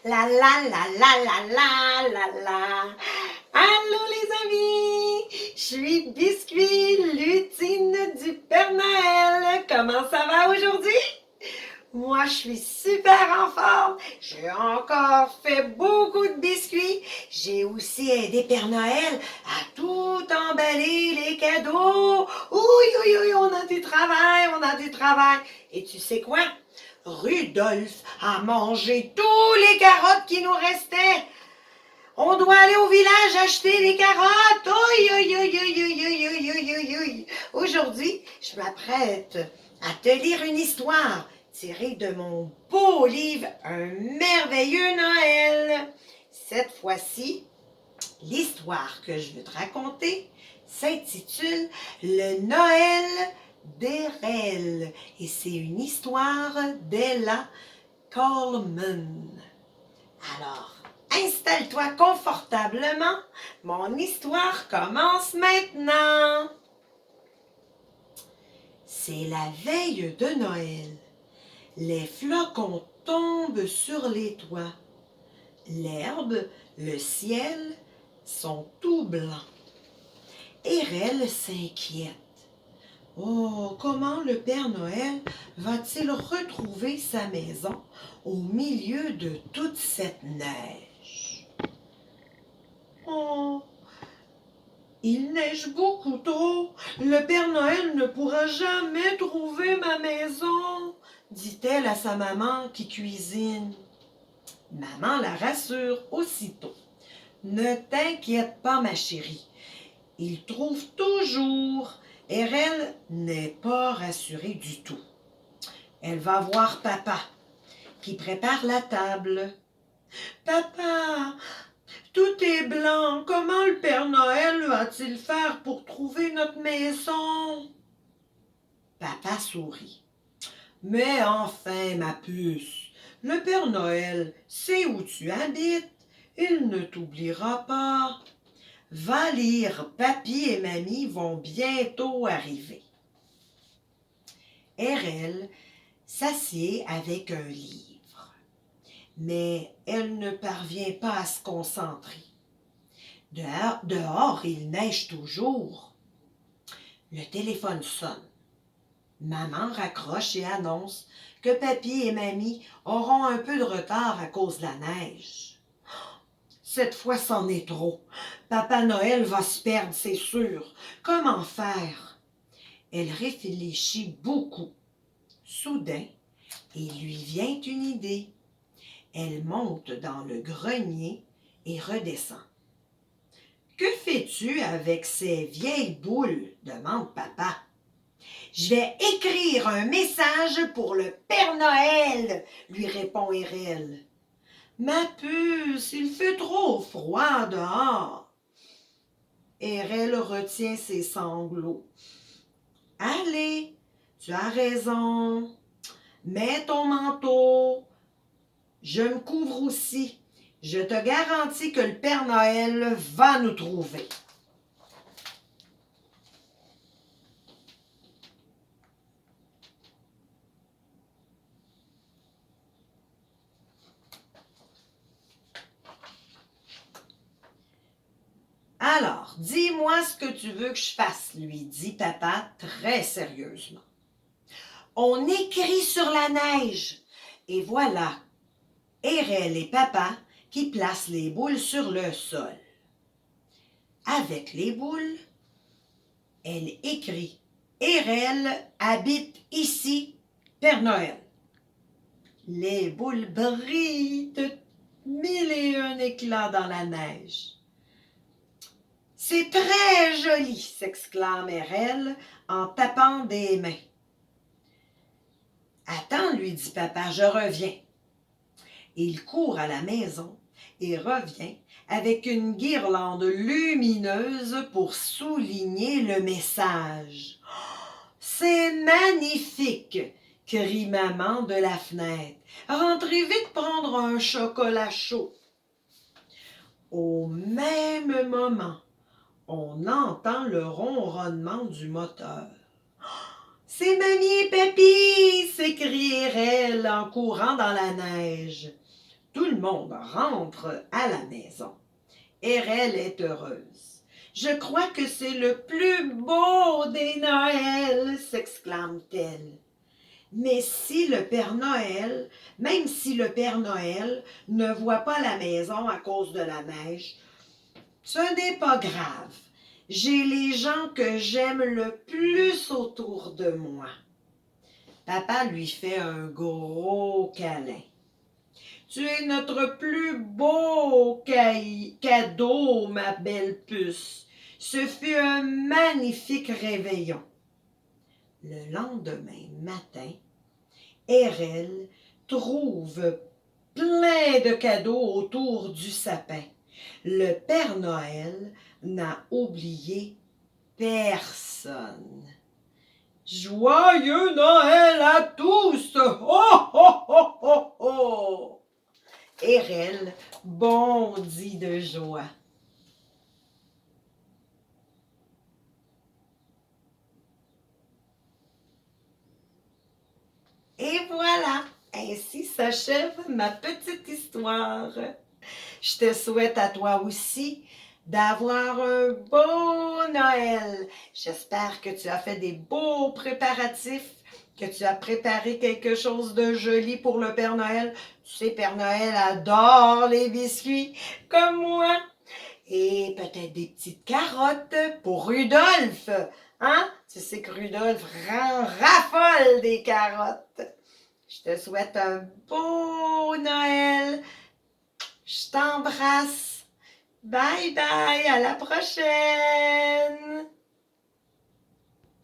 La la la la la la la la. Allô les amis, je suis Biscuit, lutine du Père Noël. Comment ça va aujourd'hui? Moi, je suis super en forme. J'ai encore fait beaucoup de biscuits. J'ai aussi aidé Père Noël à tout emballer les cadeaux. Oui, on a du travail, on a du travail. Et tu sais quoi? Rudolph a mangé tous les carottes qui nous restaient. On doit aller au village acheter les carottes. Aujourd'hui, je m'apprête à te lire une histoire tirée de mon beau livre Un merveilleux Noël. Cette fois-ci, l'histoire que je veux te raconter s'intitule Le Noël d'Érel et c'est une histoire d'Ella Coleman. Alors, installe-toi confortablement. Mon histoire commence maintenant. C'est la veille de Noël. Les flocons tombent sur les toits. L'herbe, le ciel sont tout blancs. Érel s'inquiète. Oh, comment le Père Noël va-t-il retrouver sa maison au milieu de toute cette neige? Oh, il neige beaucoup trop. Le Père Noël ne pourra jamais trouver ma maison, dit-elle à sa maman qui cuisine. Maman la rassure aussitôt. Ne t'inquiète pas, ma chérie. Il trouve toujours. Érel n'est pas rassurée du tout. Elle va voir papa, qui prépare la table. Papa, tout est blanc. Comment le Père Noël va-t-il faire pour trouver notre maison? Papa sourit. Mais enfin, ma puce, le Père Noël sait où tu habites. Il ne t'oubliera pas. Va lire, papy et mamie vont bientôt arriver. Érel s'assied avec un livre, mais elle ne parvient pas à se concentrer. Dehors, il neige toujours. Le téléphone sonne. Maman raccroche et annonce que papy et mamie auront un peu de retard à cause de la neige. Cette fois, c'en est trop. Papa Noël va se perdre, c'est sûr. Comment faire? Elle réfléchit beaucoup. Soudain, il lui vient une idée. Elle monte dans le grenier et redescend. « Que fais-tu avec ces vieilles boules? » demande papa. « Je vais écrire un message pour le Père Noël, » lui répond Érel. « Ma puce, il fait trop froid dehors. » Érel retient ses sanglots. « Allez, tu as raison. Mets ton manteau. Je me couvre aussi. Je te garantis que le Père Noël va nous trouver. » Alors, dis-moi ce que tu veux que je fasse, lui dit papa très sérieusement. On écrit sur la neige. Et voilà, Érel et papa qui placent les boules sur le sol. Avec les boules, elle écrit « Érel habite ici, Père Noël ». Les boules brillent de 1001 éclats dans la neige. « C'est très joli !» s'exclame Érel en tapant des mains. « Attends, lui dit papa, je reviens. » Il court à la maison et revient avec une guirlande lumineuse pour souligner le message. « C'est magnifique !» crie maman de la fenêtre. « Rentrez vite prendre un chocolat chaud. » Au même moment, on entend le ronronnement du moteur. « C'est mamie et papy !» s'écrièrent-elles en courant dans la neige. Tout le monde rentre à la maison. Erel est heureuse. Je crois que c'est le plus beau des Noëls, s'exclame-t-elle. Mais si le Père Noël, même si le Père Noël ne voit pas la maison à cause de la neige, ce n'est pas grave. J'ai les gens que j'aime le plus autour de moi. Papa lui fait un gros câlin. Tu es notre plus beau cadeau, ma belle puce. Ce fut un magnifique réveillon. Le lendemain matin, Erel trouve plein de cadeaux autour du sapin. Le Père Noël n'a oublié personne. Joyeux Noël à tous! Oh, oh, oh, oh, oh! Erel bondit de joie. Et voilà, ainsi s'achève ma petite histoire. Je te souhaite à toi aussi d'avoir un beau Noël. J'espère que tu as fait des beaux préparatifs, que tu as préparé quelque chose de joli pour le Père Noël. Tu sais, Père Noël adore les biscuits, comme moi. Et peut-être des petites carottes pour Rudolph. Hein? Tu sais que Rudolph raffole des carottes. Je te souhaite un beau Noël. Je t'embrasse. Bye bye, à la prochaine!